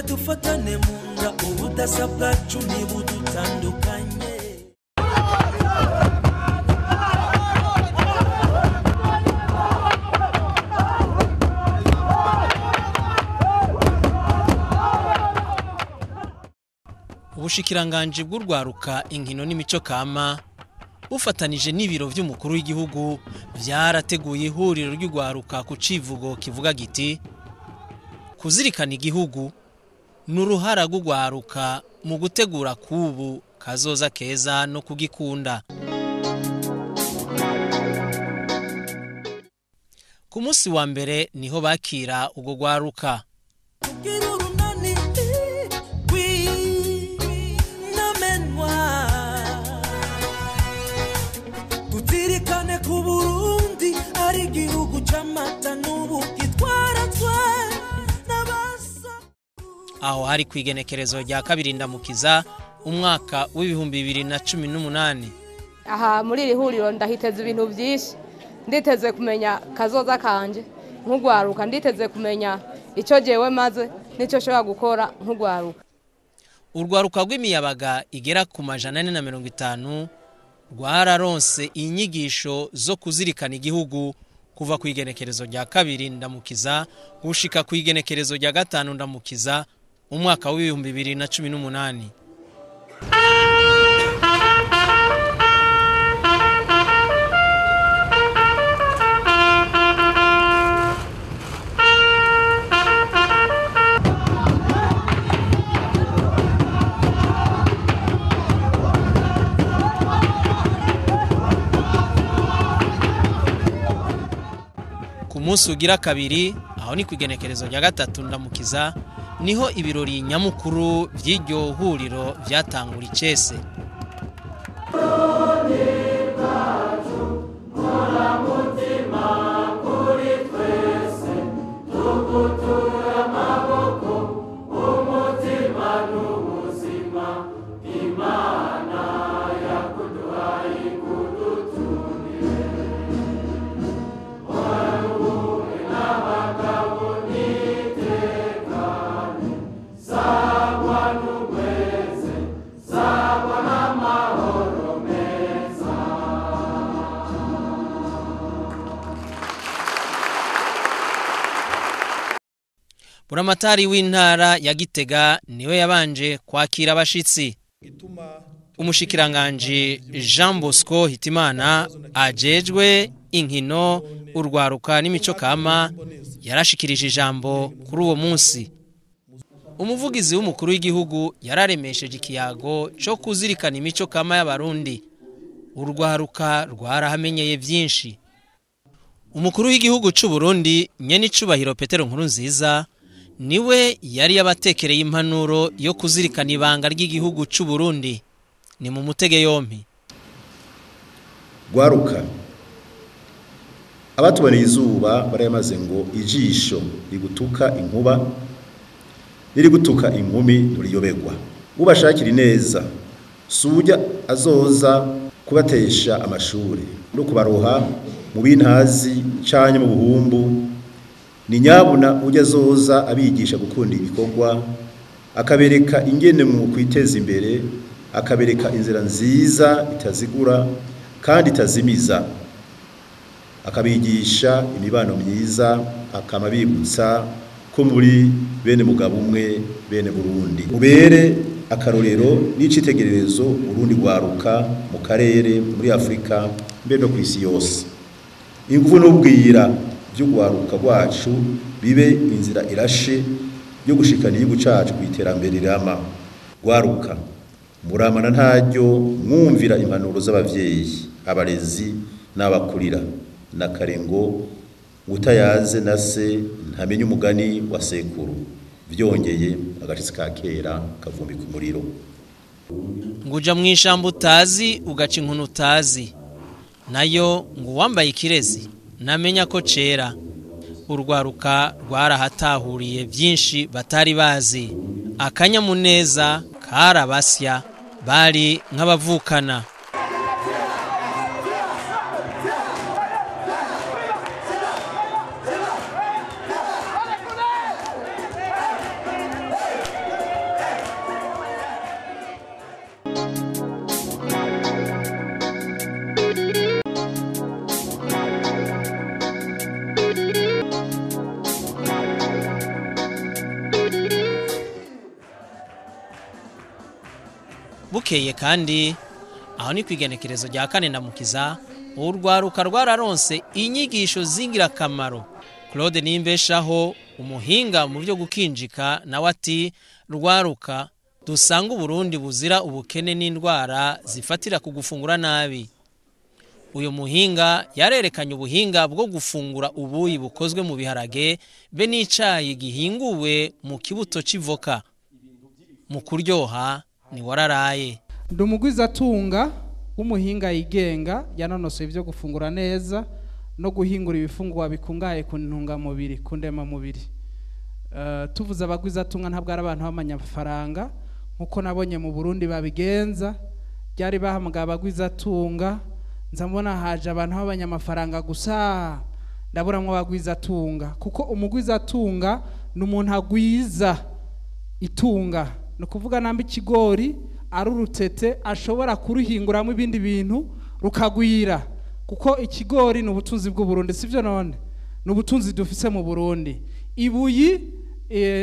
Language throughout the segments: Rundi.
muze dufatane mu nda ubudasa bwacu ntibudutandukanye. Ubushikiranganji bw'urwaruka inkino n'imico kama bufatanije n'ibiro vy'umukuru w'igihugu vyarateguye ihuriro ry'urwaruka ku civugo kivuga giti kuzirikana igihugu n'uruhara rw'urwaruka mu gutegura kubu kazoza keza no kugikunda. Ku munsi wa mbere niho bakira urwo rwaruka. Tutirikane ku Burundi ari igihugu c'amata n'ubuki twaratwe n'abasa. Aho hari kwigenekerezo rya kabiri ndamukiza umwaka w'ibihumbi 2018. Aha muri iri huriro ndahiteze ibintu byinshi, nditeze kumenya kazoza kanje nk'urwaruka, nditeze kumenya ico jewe maze nico shobora gukora nk'urwaruka. Urwaruka rw'imiyabaga igera ku 450 rwararonse inyigisho zo kuzirikana igihugu kuva ku igenekerezo rya kabiri ndamukiza gushika ku igenekerezo rya gatanu ndamukiza umwaka w'ibihumbi 2018. Musi ugira kabiri aho ni kwigenekerezo rya gatatu ndamukiza niho ibirori nyamukuru vy'iryo huriro vyatangura icese. Buramatari w'intara ya Gitega niwe yabanje kwakira abashitsi. Umushikiranganje Jean Bosco Hitimana ajejwe inkino urwaruka n'imico kama yarashikirije ijambo kuri uwo munsi. Umuvugizi w'umukuru w'igihugu yararemesheje ikiyago cyo kuzirikana imico kama y'abarundi. Urwaruka rwarahamenyeye byinshi. Umukuru w'igihugu c'u Burundi nyene icubahiro Petero Nkurunziza niwe yari yabatekereye impanuro yo kuzirikana ibanga ry'igihugu c'u Burundi. Ni mu mutege yompi. Gwaruka abatuboneye izuba barayamaze ngo ijisho rigutuka inkuba riri gutuka inkumi nturiyobegwa. Ubashakira neza suja azoza kubatesha amashuri no kubaroha mu bintazi canye mu buhumbu. Ni nyabuna ujya zoza abigisha gukunda ibikorwa, akabereka ingene mu kwiteza imbere, akabereka inzira nziza itazigura kandi itazimiza, akabigisha imibano myiza, akamabibutsa ko muri bene mugabo umwe bene Burundi. Ubere akarorero n'icitegererezo Burundi gwaruka mu karere, muri Afrika mbe no kwisi yose. Ingufu n'ubwira by'ugwaruka rwacu bibe inzira irashe yo gushikana igihugu cacu kwiterambere rama. Gwaruka muramana ntaryo mwumvira impanuro z'abavyeyi, abarezi n'abakurira na karengo utayaze na se ntamenye umugani wa sekuru. Vyongeye agashitsi ka kera kavumbi ku muriro. Nguja mw'ishamba utazi ugaca inkunu utazi, nayo ngo wambaye ikirezi namenya ko cera. Urwaruka rwarahatahuriye byinshi batari bazi. Akanyamuneza karabasya bari nk'abavukana. bukeye kandi aho ni kwigenekerezo rya 4 Ndamukiza urwaruka rwararonse inyigisho zingirakamaro. Claude Nimbeshaho umuhinga mu byo gukinjika nawe ati rwaruka dusanga Burundi buzira ubukene n'indwara zifatira ku gufungura nabi. Uyu muhinga yarerekanye ubuhinga bwo gufungura ubuyi bukozwe mu biharage be n'icayi gihinguwe mu kibuto civoka. Mu kuryoha ni wararaye. Ndumugwiza tunga umuhinga yigenga yanonosoye ibyo gufungura neza no guhingura ibifungwa bikungaye ku ntungamubiri ku ndemamubiri. Tuvuze abagwiza tunga ntabwo ari abantu b'amanyafaranga nkuko nabonye mu Burundi babigenza byari bahamagara abagwiza tunga nzambona haje abantu b'abanyamafaranga gusa ndaburamwe abagwiza tunga kuko umugwiza tunga n'umuntu agwiza itunga no kuvuga namba ikigori ari urutete ashobora kuruhinguramo ibindi bintu rukagwira kuko ikigori n'ubutunzi bw'u Burundi sivyo none n'ubutunzi dufise mu Burundi. Ibuyi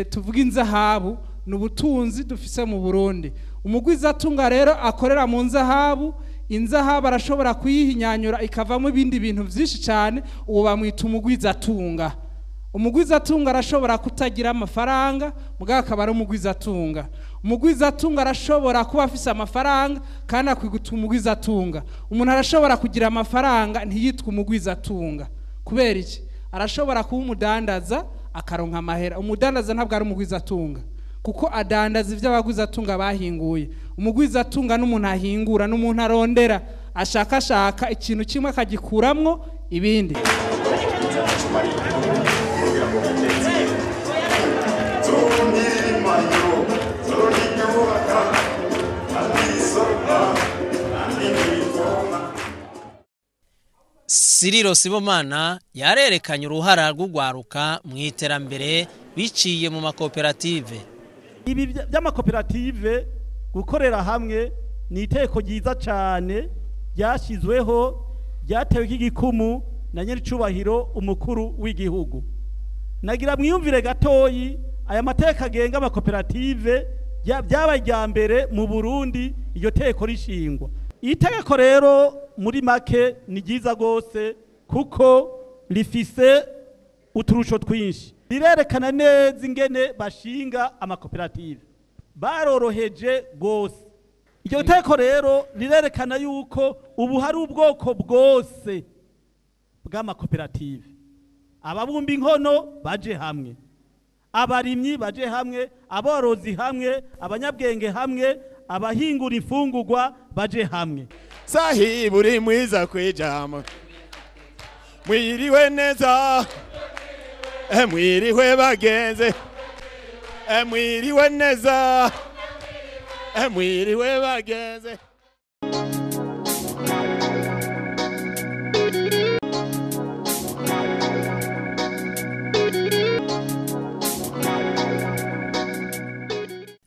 tuvuga inzahabu n'ubutunzi dufise mu Burundi. Umugwiza tunga rero akorera mu nzahabu, inzahabu arashobora kuyihinyanyura ikavamo ibindi bintu byinshi cyane, uwo bamwita umugwiza tunga. Umugwiza tunga arashobora kutagira amafaranga mugabo akaba ari umugwiza tunga. Umugwiza tunga arashobora kuba afise amafaranga kandi akwiguta umugwiza tunga. Umuntu arashobora kugira amafaranga ntiyitwa umugwiza tunga. Kubera iki? Arashobora kuba umudandaza akaronka amahera. Umudandaza ntabwo ari umugwiza tunga kuko adandaza ivyo abagwiza tunga bahinguye. Umugwiza tunga n'umuntu ahingura n'umuntu arondera ashakashaka ikintu kimwe akagikuramwo ibindi. Siriro Sibomana yarerekanye uruhara rw'ugwaruka mu iterambere biciye mu makoperative. Ibi by'amakoperative gukorera hamwe ni iteko ryiza cyane ryashizweho ryatewe k'igikumu na nyiricubahiro umukuru w'igihugu. Nagira mwiyumvire gatoyi aya mateka agenga amakoperative by'abajyambere mu Burundi iryo teko rishingwa. Itegeko rero muri make ni ryiza gose kuko rifise uturusho twinshi. Rirerekana neza ingene bashinga amakoperative. Baroroheje gose. Iryo teko rero rirerekana yuko ubu hari ubwoko bwose bw'amakoperative. Ababumba inkono baje hamwe, abarimyi baje hamwe, aborozi hamwe, abanyabwenge hamwe, abahingura imfungurwa baje hamwe. Sahiburi mwiza kwijama mwiriwe neza mwiriwe bagenze mwiriwe neza mwiriwe bagenze.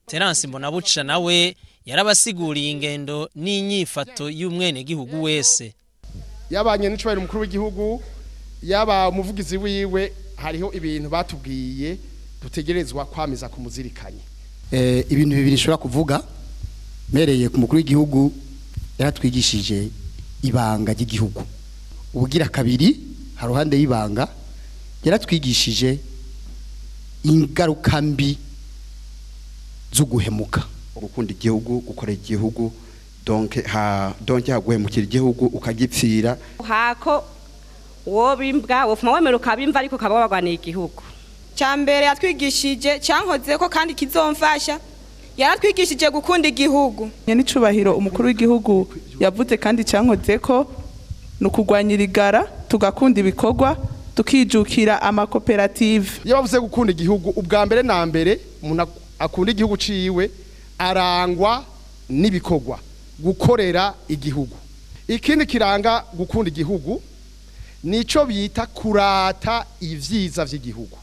Terence Mbonabuca nawe yarabasiguriye ingendo n'inyifato y'umwene gihugu wese. Yabanye n'icubahiro umukuru w'igihugu yaba umuvugizi wiwe hariho ibintu batubwiye dutegerezwa kwamiza kumuzirikanye. Ibintu bibiri nshobora kuvuga mereye ku mukuru w'igihugu yaratwigishije ibanga ry'igihugu. Ubugira kabiri haruhande y'ibanga yaratwigishije ingaruka mbi zo guhemuka. Gukunda igihugu, gukorera igihugu, donc haguhemukira igihugu ukagipfira. Hako wobimbwa wofuma wemera ukabimva ariko kababagwanira igihugu. Cyambere yatwigishije cyankoze ko kandi kizomfasha yaratwigishije gukunda igihugu. N'icubahiro umukuru w'igihugu yavuze kandi cyankoze ko no kugwanyira igara tugakunda ibikorwa tukijukira amakoperative. Iyo bavuze gukunda igihugu ubwa mbere na mbere umuntu akunda igihugu ciwe arangwa n'ibikorwa gukorera igihugu. Ikindi kiranga gukunda igihugu nico bita kurata ivyiza vy'igihugu.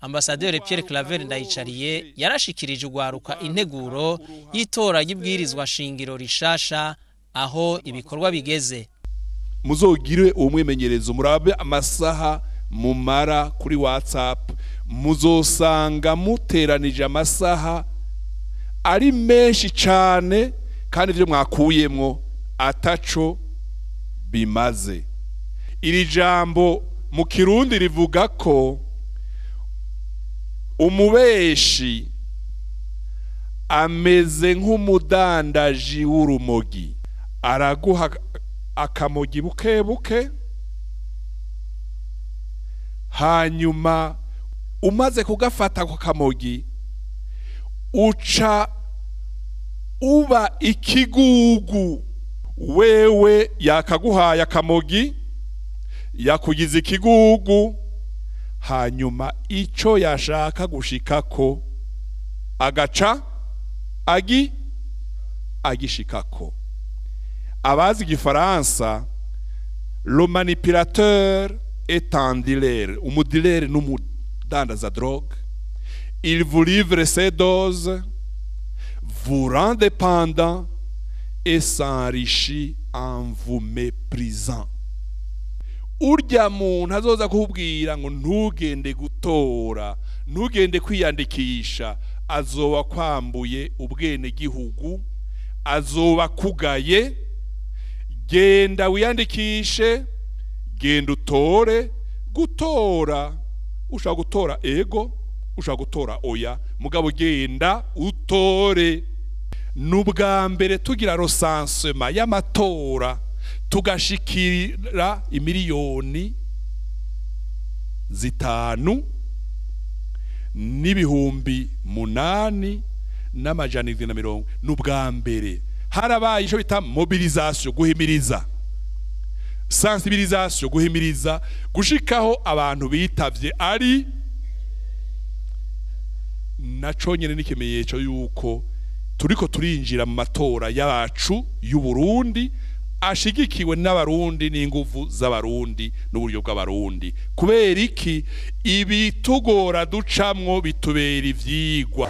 Ambasaderi Pierre Claver Ndayicariye yarashikirije ugwaruka integuro y'itora y'ibwirizwa shingiro rishasha aho ibikorwa bigeze. Muzogire umwimenyerezo murabe amasaha mumara kuri WhatsApp, muzosanga muteranije amasaha ari menshi cyane kandi ivyo mwakuyemwo ataco bimaze. Iri jambo mu Kirundi rivuga ko umubeshi ameze nk'umudandaji w'urumogi, araguha akamogi bukebuke, hanyuma umaze kugafata ku kamogi uca uba ikigugu. Wewe yakaguhaye akamogi yakugize ikigugu, hanyuma ico yashaka gushikako agaca agishikako. Abazi igifaransa, le manipulateur est un dealer. Umudealer n'umudandaza drogue. Il vous livre ses doses, vous rend dépendant et s'enrichit en vous méprisant. Urya muntu azoza kubwira ngo ntugende gutora, ntugende kwiyandikisha, azoba kwambuye ubwene gihugu, azoba kugaye. Genda wiyandikishe, genda utore. Gutora ushaka gutora ego, ushaka gutora oya, mugabo genda utore. Nubwa mbere tugira recensement y'amatora tugashikira imiliyoni 5 n'ibihumbi 8 n'amajana 240. Nubwa mbere harabaye ico bita mobilisation, guhimiriza, sensibilisation, guhimiriza, gushikaho abantu bitavye ari naco nyene n'ikimenyetso yuko turiko turinjira mu matora yacu y'u Burundi ashigikiwe n'abarundi n'inguvu z'abarundi n'uburyo bw'abarundi. Kubera iki ibitugora ducamwo bitubera ivyigwa.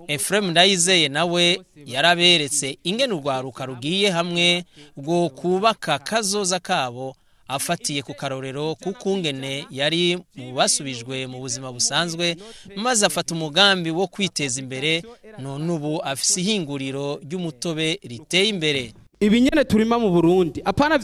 Ephraim Ndayizeye nawe yaraberetse ingene urwaruka rugiye hamwe rwo kubaka kazoza kabo afatiye ku karorero kukungene yari mu basubijwe mu buzima busanzwe, maze afata umugambi wo kwiteza imbere, none ubu afise ihinguriro ry'umutobe riteye imbere. Ibi nyene turima mu Burundi, apana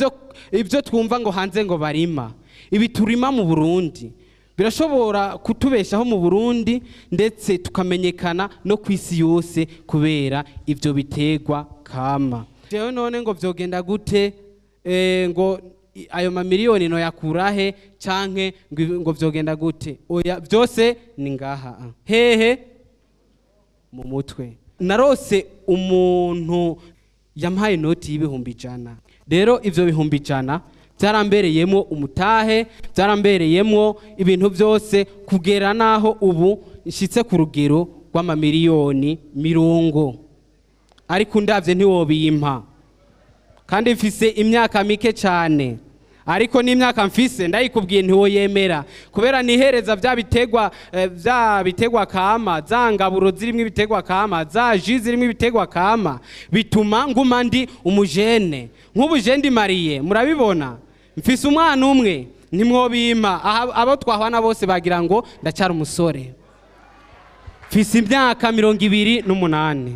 ivyo twumva ngo hanze ngo barima. Ibi turima mu Burundi birashobora kutubeshaho mu Burundi, ndetse tukamenyekana no kwisi yose kubera ivyo bitegwa kama. Jewe none ngo vyogenda gute ngo ayo mamiliyoni no yakurahe canke ngo vyogenda gute? Oya, vyose ni ngaha hehe mu mutwe. Narose umuntu yampaye inoti y'ibihumbi 100. Rero ivyo bihumbi 100 byarambereyemo umutahe, byarambereyemo ibintu byose kugera naho ubu nshitse ku rugero rw'amamiliyoni 70. Ariko ndavye ntiwobimpa, kandi mfise imyaka mike cyane. Ariko n'imyaka mfise ndayikubwiye ntiwoyemera, kubera nihereza bya bitegwa kama, za ngaburo zirimo ibitegwa kama, za jus zirimo ibitegwa kama, bituma nguma ndi umujene. Nk'ubu je ndi mariye, murabibona mfise umwana umwe, ntimwobimpa. Abo twahwana bose bagira ngo ndacyari umusore, mfise imyaka 28.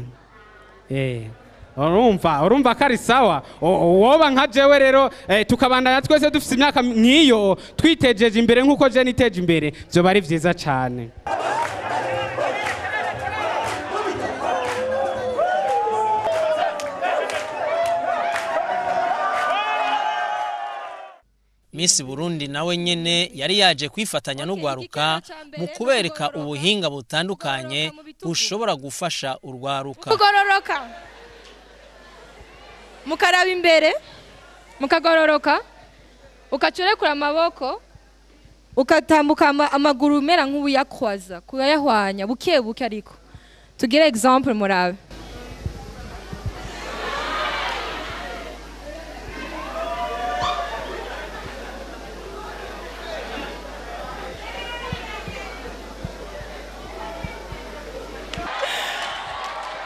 Urumva kari sawa. Woba nka jewe rero tukabandanya twese dufise imyaka nk'iyo twitejeje imbere nk'uko je niteje imbere, byo bari vyiza cyane. Miss Burundi nawe nyene yari yaje kwifatanya n'urwaruka mu kubereka ubuhinga butandukanye bushobora gufasha urwaruka. Kugororoka. Mukaraba imbere, mukagororoka, ukacurekura amaboko, ukatambuka amaguru mera nk'ubuyakwaza, kuyahwanya buke buke ariko. Tugire example murabe.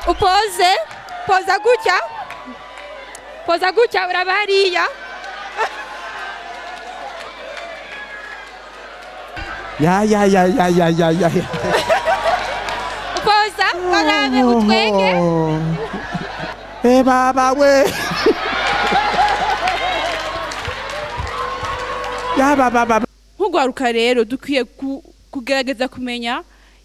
Upoze, poza gutya uraba hariya. Ya. Upoza, barabe utwenge. Baba we. Ya baba. Nk'urwaruka rero dukwiye kugerageza kumenya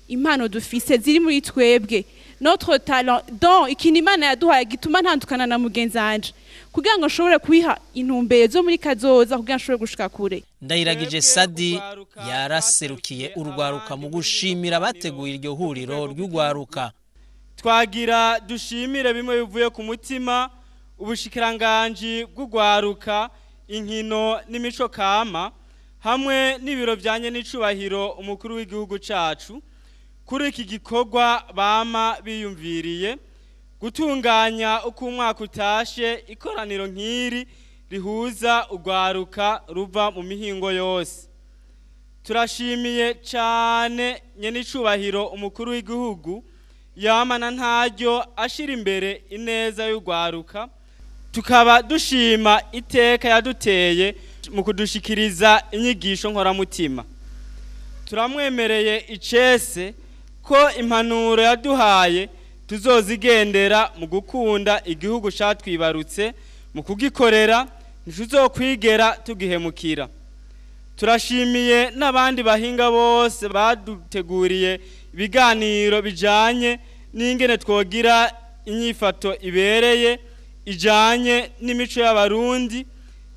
impano dufise ziri muri twebwe. Notre talent donc ikintu Imana yaduhaye gituma ntandukana na mugenzi wanje kugira ngo nshobore kwiha intumbero zo muri kazoza kugira nshobore gushika kure. Ndayiragije Sadi yaraserukiye urwaruka mu gushimira bateguye iryo huriro ry'urwaruka. Twagira dushimire bimwe bivuye ku mutima ubushikiranganje bw'urwaruka inkino n'imico kama hamwe n'ibiro byanye n'icubahiro umukuru w'igihugu cacu kuri iki gikorwa bama biyumviriye gutunganya uko umwaka utashe ikoraniro nk'iri rihuza urwaruka ruva mu mihingo yose. Turashimiye cyane nyenicubahiro umukuru w'igihugu yamana ntaryo ashira imbere ineza y'urwaruka, tukaba dushima iteka yaduteye mu kudushikiriza inyigisho nkoramutima. Turamwemereye icese ko impanuro yaduhaye tuzozigendera mu gukunda igihugu catwibarutse mu kugikorera ntituzokwigera tugihemukira. Turashimiye n'abandi bahinga bose baduteguriye ibiganiro bijanye n'ingene twogira inyifato ibereye ijanye n'imico y'abarundi,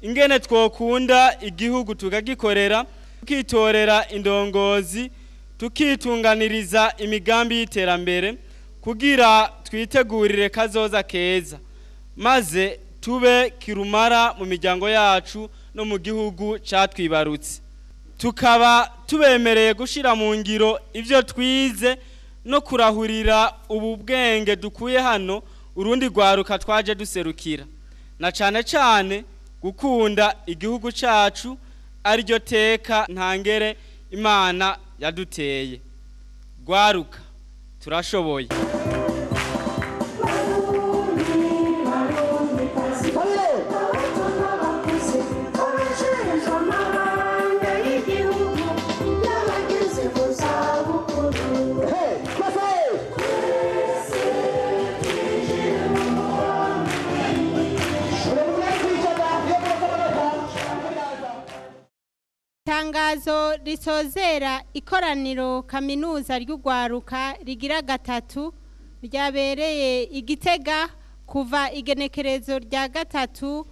ingene twokunda igihugu tukagikorera, tukitorera indongozi, tukitunganiriza imigambi y'iterambere kugira twitegurire kazoza keza maze tube kirumara mu miryango yacu no mu gihugu catwibarutse. Tukaba tubemereye gushira mu ngiro ivyo twize no kurahurira ubu bwenge dukuye hano urundi rwaruka twaje duserukira, na cane cane gukunda igihugu cacu ariryo teka ntangere Imana yaduteye. Rwaruka turashoboye. Tangazo risozera ikoraniro kaminuza ry'urwaruka rigira gatatu ryabereye Igitega kuva igenekerezo rya gatatu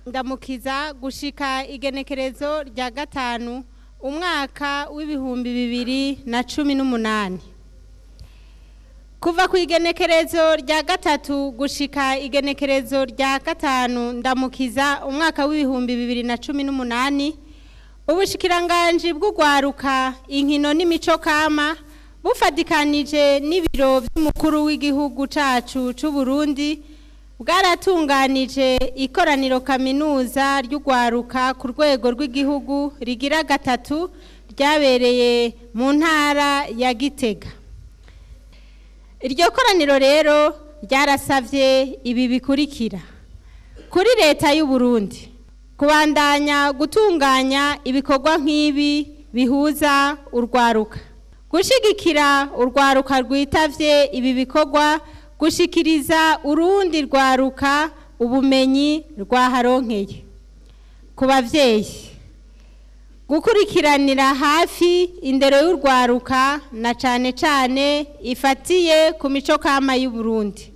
ndamukiza gushika igenekerezo rya gatanu umwaka w'ibihumbi 2018. Kuva ku igenekerezo rya gatatu gushika igenekerezo rya gatanu ndamukiza umwaka w'ibihumbi 2018 Ubushikiranganje bw'urwaruka inkino n'imico kama bufadikanije n'ibiro by'umukuru w'igihugu cacu c'u Burundi bwaratunganije ikoraniro kaminuza ry'urwaruka ku rwego rw'igihugu rigira gatatu ryabereye mu ntara ya Gitega. Iryo koraniro rero ryarasavye ibi bikurikira: kuri leta y'u Burundi kubandanya gutunganya ibikorwa nk'ibi bihuza urwaruka, gushigikira urwaruka rwitavye ibi bikorwa, gushikiriza urundi rwaruka ubumenyi rwaharonkeye. Ku bavyeyi gukurikiranira hafi indero y'urwaruka na cane cane ifatiye ku mico kama y'u Burundi.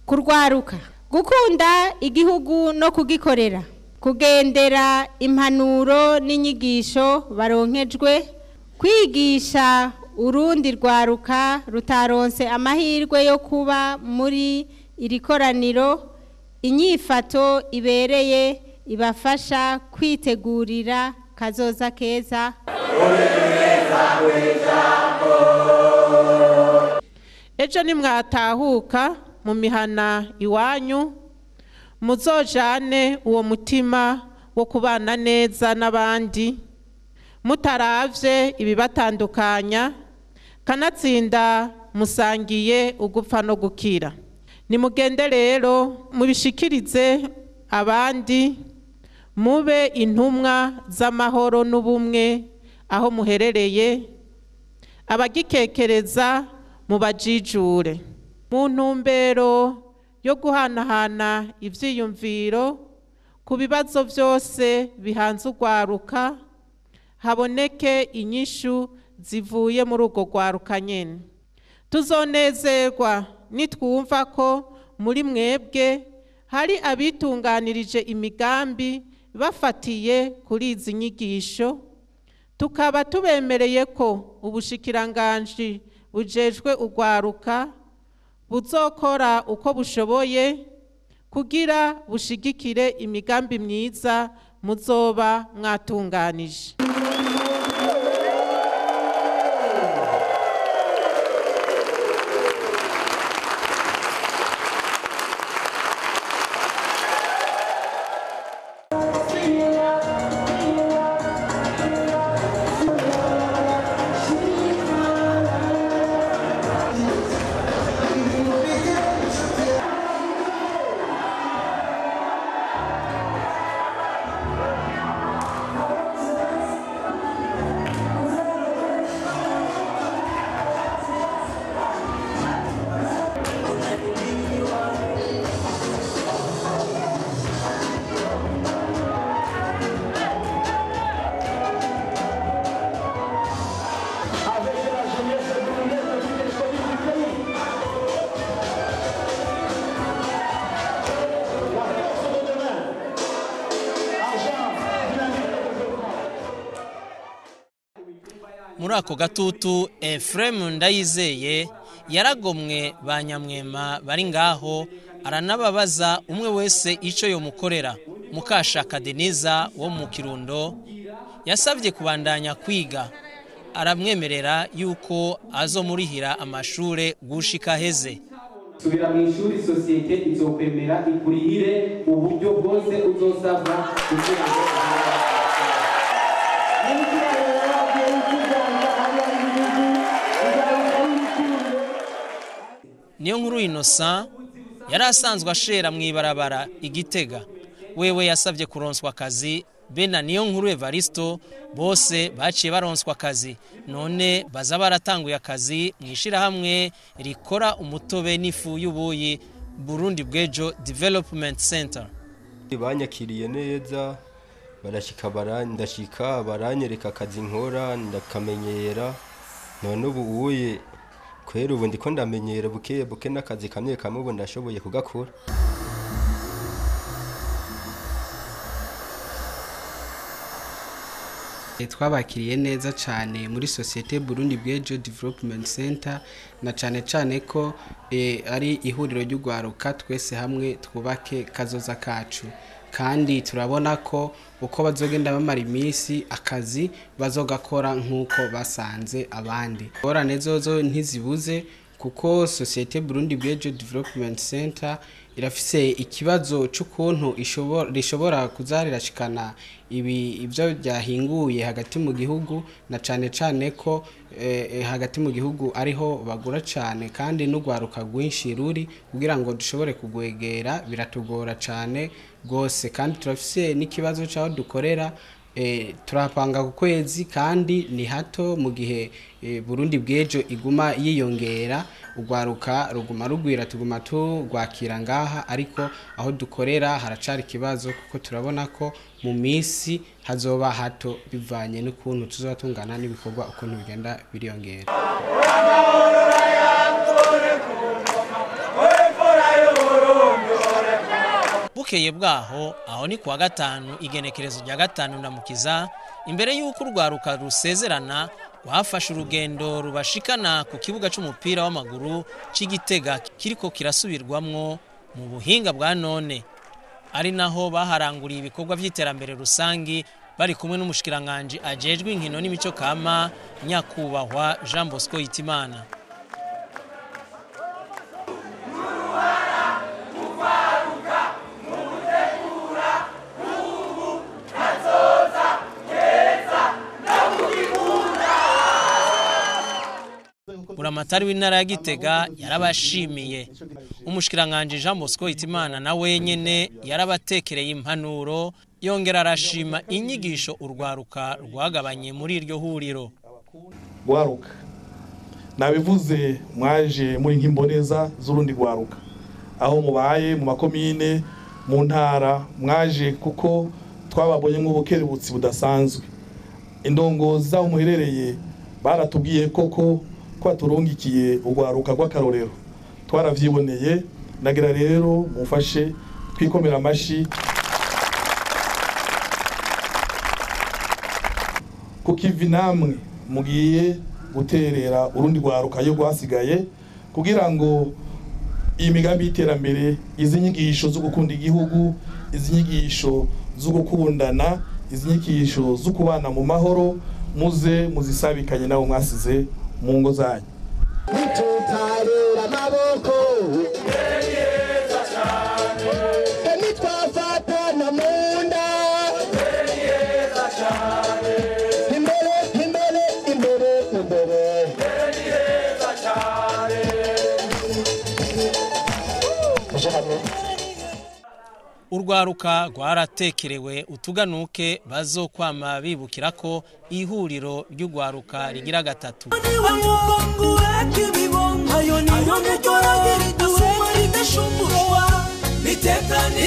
Kurwaruka gukunda igihugu no kugikorera, kugendera impanuro n'inyigisho baronkejwe, kwigisha urundi rwaruka rutaronse amahirwe yo kuba muri iri koraniro inyifato ibereye ibafasha kwitegurira kazoza keza. Ejo nimwatahuka mu mihana iwanyu muzojane uwo mutima wo kubana neza n'abandi mutaravye ibibatandukanya kanatsinda musangiye ugupfa no gukira. Nimugende rero mubishikirize abandi, mube intumwa z'amahoro n'ubumwe aho muherereye, abagikekereza mubajijure mu ntumbero yo guhanahana ivyiyumviro ku bibazo vyose bihanze urwaruka, haboneke inyishu zivuye muri urwo rwaruka nyene. Tuzonezerwa nitwumva ko muri mwebwe hari abitunganirije imigambi bafatiye kuri izi nyigisho, tukaba tubemereye ko ubushikiranganji bujejwe urwaruka buzokora uko bushoboye kugira bushigikire imigambi myiza muzoba mwatunganije. Muri ako gatutu Ephraim Ndayizeye yaragomwe ba Nyamwema bari ngaho, aranababaza umwe wese ico yo mukorera. Mukashaka Deniza wo mu Kirundo yasavye kubandanya kwiga, aramwemerera yuko azomurihira amashure gushika heze. Subira mu ishuri, societe izokwemera ikurihire uburyo bwose uzosabwa kugira ngo Niyo nkuru Innocent yari asanzwe ashera mwibarabara Igitega, wewe yasavye kuronswa akazi. Bena Niyo nkuru Evaristo bose baciye baronswa akazi, none baza baratanguye akazi mwishira hamwe rikora umutobe n'ifu y'ubuyi Burundi Bwejo Development Center. Banyakiriye neza, barashika ndashika baranyereka akazi nkora ndakamenyera, none ubu uye kwera ubu ndiko ndamenyera buke buke n'akazi kamwe kamwe ubu ndashoboye kugakora. Twabakiriye neza cyane muri societe Burundi Bwejo Development Center, na cyane ko ari ihuriro ry'ugwaruka twese hamwe twubake kazoza kacu, kandi turabona ko uko bazogenda bamara iminsi akazi bazogakora nk'uko basanze abandi. Ngorane zozo ntizibuze kuko societe Burundi Bwejo Development Center irafise ikibazo cy'ukuntu rishobora kuzarishikana ibyo byahinguye hagati mu gihugu, na cyane ko hagati mu gihugu ariho bagura cyane, kandi n'ugwaruka rwinshi ruri kugira ngo dushobore kugwegera biratugora cyane gose. Kandi turafise n'ikibazo cyaho dukorera, turapanga ku kwezi kandi ni hato, mu gihe Burundi Bwejo iguma yiyongera ugwaruka ruguma rugwira, tuguma turwakira ngaha, ariko aho dukorera haracari ikibazo kuko turabona ko mu misi hazoba hato bivanye n'ukuntu tuzatungana n'ibikorwa ukuntu bigenda biriyongera. bukeye bwaho aho ni kuwa gatanu igenekerezo rya gatanu ndamukiza imbere y'uko urwaruka rusezerana rwafashe urugendo rubashikana ku kibuga c'umupira w'amaguru c'Igitega kiriko kirasubirwamwo mu buhinga bwa none ari naho baharanguriye ibikorwa vy'iterambere rusangi bari kumwe n'umushikiranganje ajejwe inkino n'imico kama nyakubahwa Jean Bosco Hitimana. Buramatari w'intara ya Gitega yarabashimiye. Umushikiranganje Jean Bosco Hitimana na wenyene yarabatekereye impanuro yongera arashima inyigisho urwaruka rwagabanye muri iryo huriro. Rwaruka nabivuze mwaje muri nk'imboneza z'urundi rwaruka aho mubaye mu makomine mu ntara mwaje kuko twababonye nk'ubukerebutsi budasanzwe. Indongozi zaho muherereye baratubwiye koko ko turungikiye urwaruka rw'akarorero twaravyiboneye nagira rero mufashe twikomera amashi kukivi namwe mugiye guterera urundi rwaruka yo gwasigaye kugira ngo imigambi y'iterambere izi nyigisho zo gukunda igihugu izi nyigisho zo gukundana izi nyigisho zo kubana mu mahoro muze muzisabikanye nabo mwasize mu ngo zanyu. Tutarera maboko neza cyane nitwafatana munda neza cyane imbere neza cyane. Urwaruka rwaratekerewe utuganuke bazokwama bibukira ko ihuriro ry'urwaruka rigira gatatu. Nitekane